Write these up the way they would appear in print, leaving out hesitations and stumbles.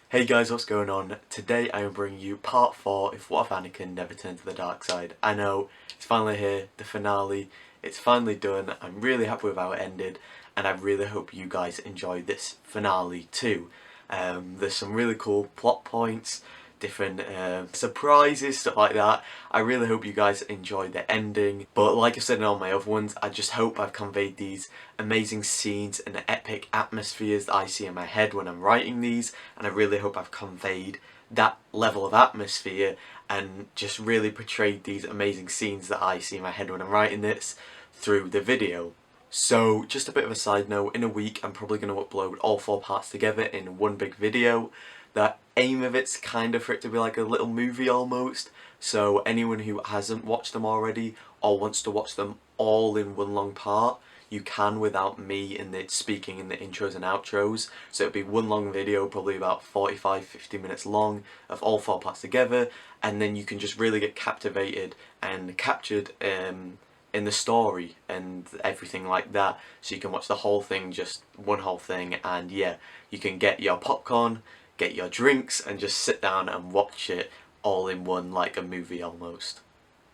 Hey guys, what's going on? Today I am bringing you part 4 of What If Anakin Never Turned to the Dark Side. I know, it's finally here, the finale, it's finally done, I'm really happy with how it ended, and I really hope you guys enjoy this finale too. There's some really cool plot points, different surprises, stuff like that. I really hope you guys enjoyed the ending, but like I said in all my other ones, I just hope I've conveyed these amazing scenes and epic atmospheres that I see in my head when I'm writing these, and I really hope I've conveyed that level of atmosphere and just really portrayed these amazing scenes that I see in my head when I'm writing this through the video. So just a bit of a side note, in a week I'm probably going to upload all 4 parts together in one big video. The aim of it's kind of for it to be like a little movie almost, so anyone who hasn't watched them already or wants to watch them all in one long part, you can without me in the speaking in the intros and outros. So it'll be one long video, probably about 45-50 minutes long, of all 4 parts together, and then you can just really get captivated and captured in the story and everything like that, so you can watch the whole thing, just one whole thing, and yeah, you can get your popcorn, get your drinks, and just sit down and watch it all in one, like a movie almost.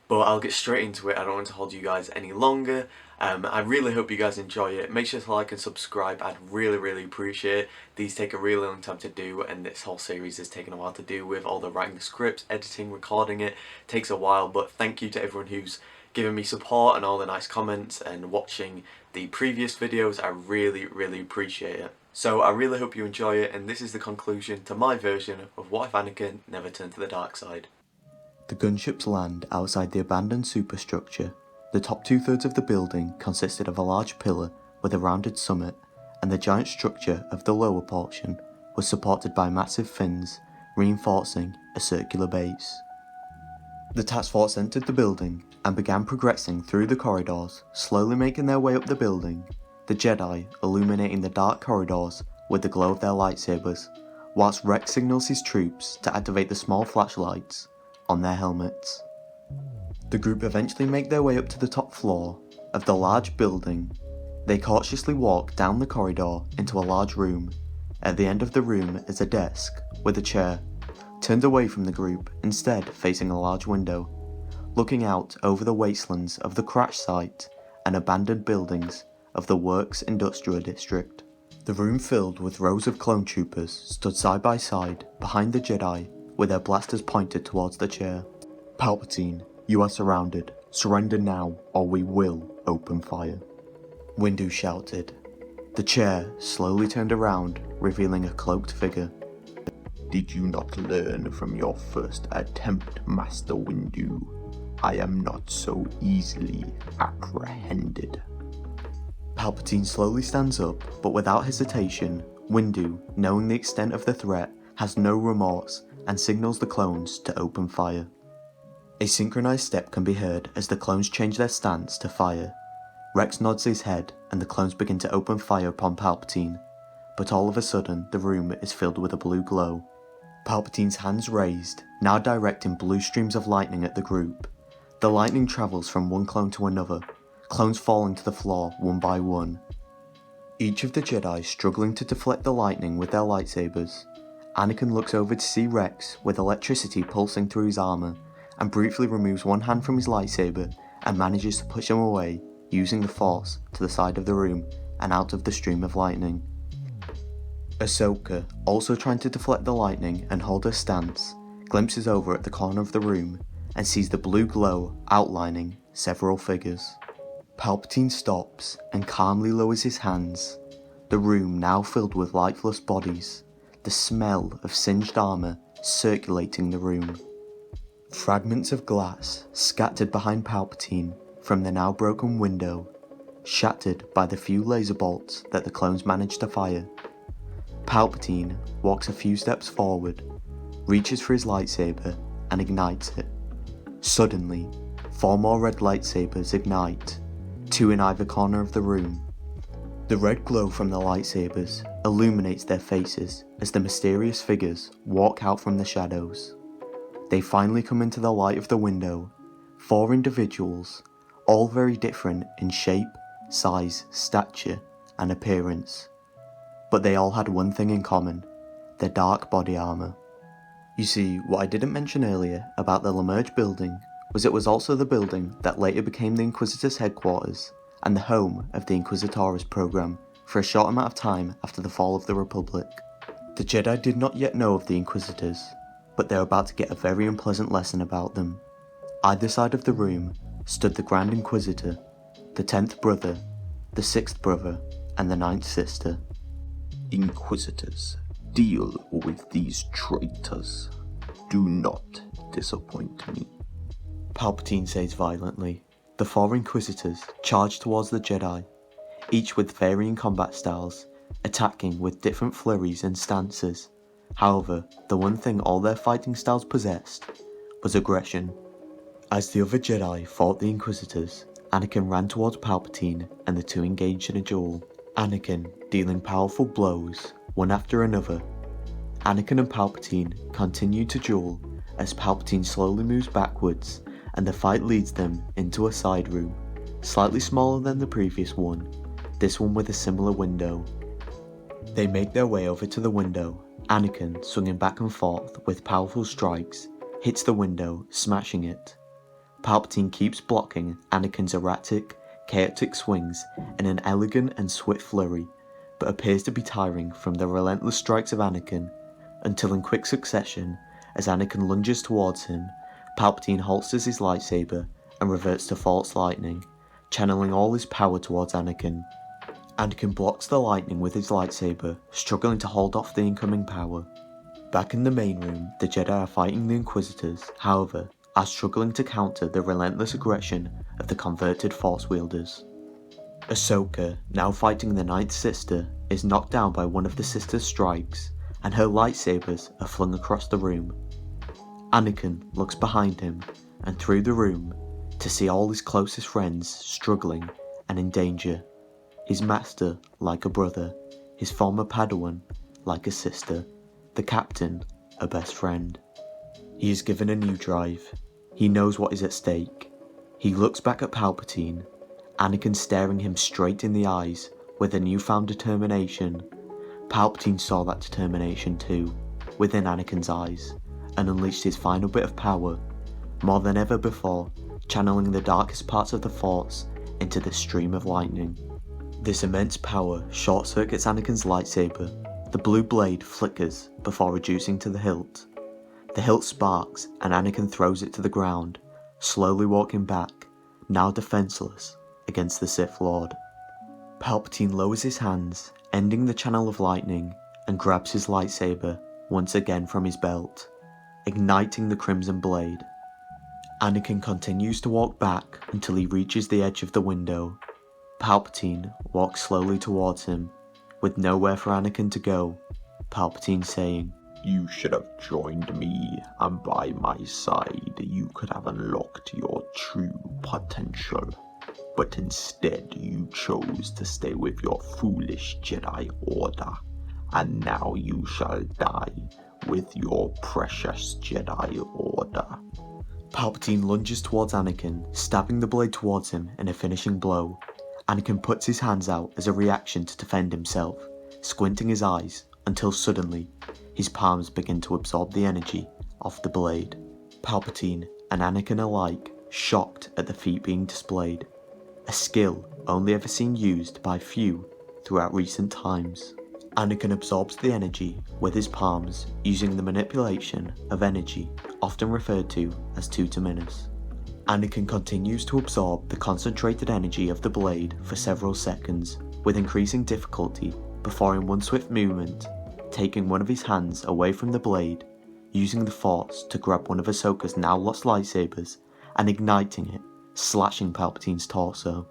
But I'll get straight into it, I don't want to hold you guys any longer. I really hope you guys enjoy it. Make sure to like and subscribe, I'd really appreciate it. These take a really long time to do, and this whole series has taken a while to do with all the writing the scripts, editing, recording it. Takes a while, but thank you to everyone who's given me support and all the nice comments and watching the previous videos. I really appreciate it. So I really hope you enjoy it, and this is the conclusion to my version of What If Anakin Never Turned to the Dark Side. The gunships land outside the abandoned superstructure. The top 2/3 of the building consisted of a large pillar with a rounded summit, and the giant structure of the lower portion was supported by massive fins, reinforcing a circular base. The task force entered the building and began progressing through the corridors, slowly making their way up the building, the Jedi illuminating the dark corridors with the glow of their lightsabers, whilst Rex signals his troops to activate the small flashlights on their helmets. The group eventually make their way up to the top floor of the large building. They cautiously walk down the corridor into a large room. At the end of the room is a desk with a chair, turned away from the group, instead facing a large window, looking out over the wastelands of the crash site and abandoned buildings of the Works Industrial District. The room filled with rows of clone troopers stood side by side behind the Jedi with their blasters pointed towards the chair. "Palpatine, you are surrounded. Surrender now or we will open fire," Windu shouted. The chair slowly turned around, revealing a cloaked figure. "Did you not learn from your first attempt, Master Windu? I am not so easily apprehended." Palpatine slowly stands up, but without hesitation. Windu, knowing the extent of the threat, has no remorse and signals the clones to open fire. A synchronized step can be heard as the clones change their stance to fire. Rex nods his head and the clones begin to open fire upon Palpatine, but all of a sudden the room is filled with a blue glow. Palpatine's hands raised, now directing blue streams of lightning at the group. The lightning travels from one clone to another, clones falling to the floor one by one. Each of the Jedi struggling to deflect the lightning with their lightsabers. Anakin looks over to see Rex with electricity pulsing through his armour, and briefly removes one hand from his lightsaber and manages to push him away using the Force to the side of the room and out of the stream of lightning. Ahsoka, also trying to deflect the lightning and hold her stance, glimpses over at the corner of the room and sees the blue glow outlining several figures. Palpatine stops and calmly lowers his hands, the room now filled with lifeless bodies, the smell of singed armour circulating the room. Fragments of glass scattered behind Palpatine from the now broken window, shattered by the few laser bolts that the clones managed to fire. Palpatine walks a few steps forward, reaches for his lightsaber and ignites it. Suddenly, 4 more red lightsabers ignite, 2 in either corner of the room. The red glow from the lightsabers illuminates their faces as the mysterious figures walk out from the shadows. They finally come into the light of the window, 4 individuals, all very different in shape, size, stature, and appearance. But they all had one thing in common. their dark body armour. You see, what I didn't mention earlier about the Lamerge building was it was also the building that later became the Inquisitors' headquarters and the home of the Inquisitores program for a short amount of time after the fall of the Republic. The Jedi did not yet know of the Inquisitors, but they were about to get a very unpleasant lesson about them. Either side of the room stood the Grand Inquisitor, the 10th brother, the 6th brother, and the 9th sister. Inquisitors, deal with these traitors. Do not disappoint me. Palpatine says violently. The 4 Inquisitors charge towards the Jedi, each with varying combat styles, attacking with different flurries and stances. However, the one thing all their fighting styles possessed was aggression. As the other Jedi fought the Inquisitors, Anakin ran towards Palpatine and the two engaged in a duel. Anakin dealing powerful blows, one after another. Anakin and Palpatine continue to duel as Palpatine slowly moves backwards and the fight leads them into a side room, slightly smaller than the previous one, this one with a similar window. They make their way over to the window. Anakin, swinging back and forth with powerful strikes, hits the window, smashing it. Palpatine keeps blocking Anakin's erratic, chaotic swings in an elegant and swift flurry, but appears to be tiring from the relentless strikes of Anakin, until in quick succession, as Anakin lunges towards him, Palpatine holsters his lightsaber and reverts to false lightning, channeling all his power towards Anakin. Anakin blocks the lightning with his lightsaber, struggling to hold off the incoming power. Back in the main room, the Jedi are fighting the Inquisitors, however, are struggling to counter the relentless aggression of the converted Force wielders. Ahsoka, now fighting the 9th sister, is knocked down by one of the sister's strikes, and her lightsabers are flung across the room. Anakin looks behind him and through the room to see all his closest friends struggling and in danger. His master like a brother, his former Padawan like a sister, the captain a best friend. He is given a new drive. He knows what is at stake. He looks back at Palpatine, Anakin staring him straight in the eyes with a newfound determination. Palpatine saw that determination too, within Anakin's eyes, and unleashed his final bit of power, more than ever before, channeling the darkest parts of the Force into the stream of lightning. This immense power short-circuits Anakin's lightsaber. The blue blade flickers before reducing to the hilt. The hilt sparks and Anakin throws it to the ground, slowly walking back, now defenseless, against the Sith Lord. Palpatine lowers his hands, ending the channel of lightning, and grabs his lightsaber once again from his belt, igniting the crimson blade. Anakin continues to walk back until he reaches the edge of the window. Palpatine walks slowly towards him, with nowhere for Anakin to go, Palpatine saying, You should have joined me, and by my side you could have unlocked your true potential. But instead you chose to stay with your foolish Jedi Order, and now you shall die with your precious Jedi Order. Palpatine lunges towards Anakin, stabbing the blade towards him in a finishing blow. Anakin puts his hands out as a reaction to defend himself, squinting his eyes until suddenly his palms begin to absorb the energy of the blade. Palpatine and Anakin alike shocked at the feat being displayed, a skill only ever seen used by few throughout recent times. Anakin absorbs the energy with his palms using the manipulation of energy often referred to as Tutaminas. Anakin continues to absorb the concentrated energy of the blade for several seconds, with increasing difficulty, before in one swift movement, taking one of his hands away from the blade, using the Force to grab one of Ahsoka's now lost lightsabers and igniting it, slashing Palpatine's torso.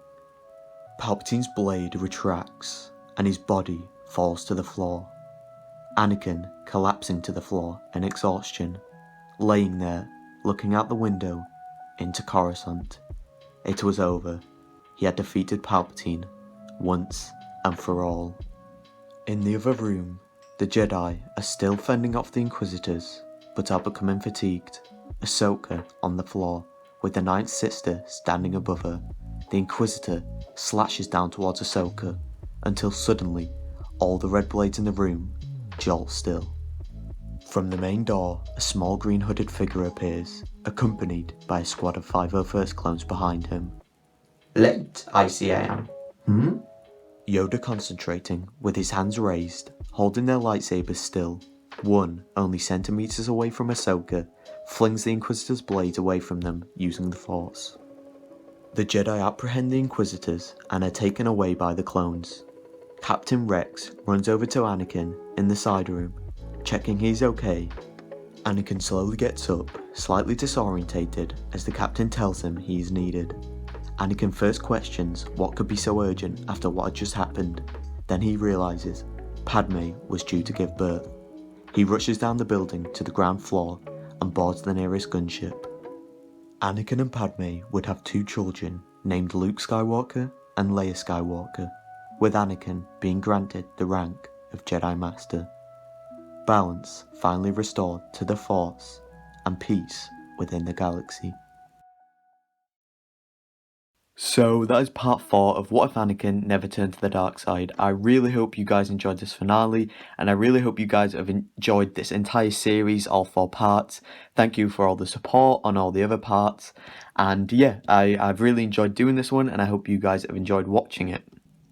Palpatine's blade retracts, and his body falls to the floor. Anakin collapsing to the floor in exhaustion, laying there, looking out the window, into Coruscant. It was over. He had defeated Palpatine, once and for all. In the other room, the Jedi are still fending off the Inquisitors, but are becoming fatigued. Ahsoka on the floor, with the 9th sister standing above her. The Inquisitor slashes down towards Ahsoka, until suddenly, all the red blades in the room jolt still. From the main door, a small green hooded figure appears, accompanied by a squad of 501st clones behind him. Late, I see I am. Yoda concentrating, with his hands raised, holding their lightsabers still, one only centimeters away from Ahsoka, flings the Inquisitor's blades away from them using the Force. The Jedi apprehend the Inquisitors and are taken away by the clones. Captain Rex runs over to Anakin in the side room, checking he's okay. Anakin slowly gets up, slightly disorientated, as the captain tells him he is needed. Anakin first questions what could be so urgent after what had just happened, then he realises Padme was due to give birth. He rushes down the building to the ground floor and boards the nearest gunship. Anakin and Padme would have 2 children named Luke Skywalker and Leia Skywalker, with Anakin being granted the rank of Jedi Master. Balance finally restored to the Force and peace within the galaxy. So that is part 4 of What If Anakin Never Turned to the Dark Side. I really hope you guys enjoyed this finale, and I really hope you guys have enjoyed this entire series, all 4 parts. Thank you for all the support on all the other parts, and yeah, I've really enjoyed doing this one, and I hope you guys have enjoyed watching it.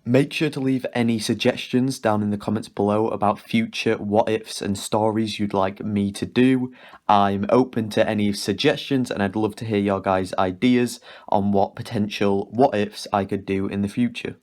Make sure to leave any suggestions down in the comments below about future what-ifs and stories you'd like me to do. I'm open to any suggestions and I'd love to hear your guys' ideas on what potential what-ifs I could do in the future.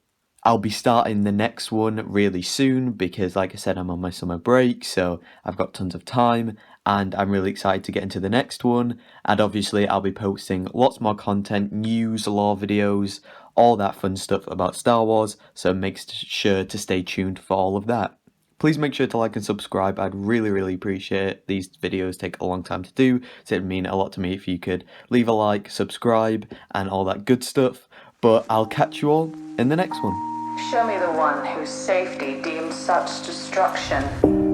I'll be starting the next one really soon because, like I said, I'm on my summer break, so I've got tons of time and I'm really excited to get into the next one. And obviously I'll be posting lots more content, news, lore videos, all that fun stuff about Star Wars, so make sure to stay tuned for all of that. Please make sure to like and subscribe, I'd really appreciate it. These videos take a long time to do, so it'd mean a lot to me if you could leave a like, subscribe, and all that good stuff. But I'll catch you all in the next one. Show me the one whose safety deemed such destruction.